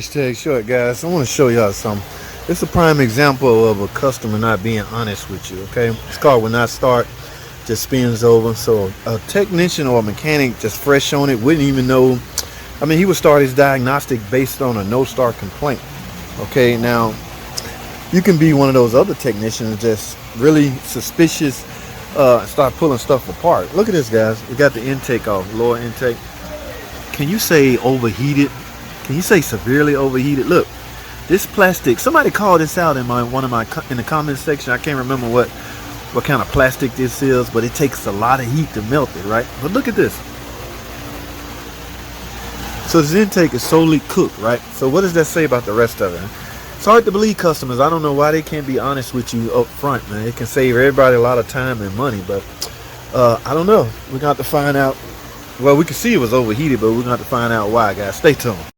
#short, guys. I want to show y'all something. It's a prime example of a customer not being honest with you. Okay, this car will not start, just spins over. So a technician or a mechanic just fresh on it wouldn't even know. I mean, he would start his diagnostic based on a no start complaint. Okay, now you can be one of those other technicians just really suspicious, start pulling stuff apart. Look at this, guys. We got the intake off, lower intake. Can you say overheated? Can you say severely overheated? Look, this plastic, somebody called this out in in the comment section. I can't remember what kind of plastic this is, but it takes a lot of heat to melt it, right? But look at this. So this intake is solely cooked, right? So what does that say about the rest of it? It's hard to believe customers. I don't know why they can't be honest with you up front, man. It can save everybody a lot of time and money, but I don't know. We're going to have to find out. Well, we can see it was overheated, but we're going to have to find out why, guys. Stay tuned.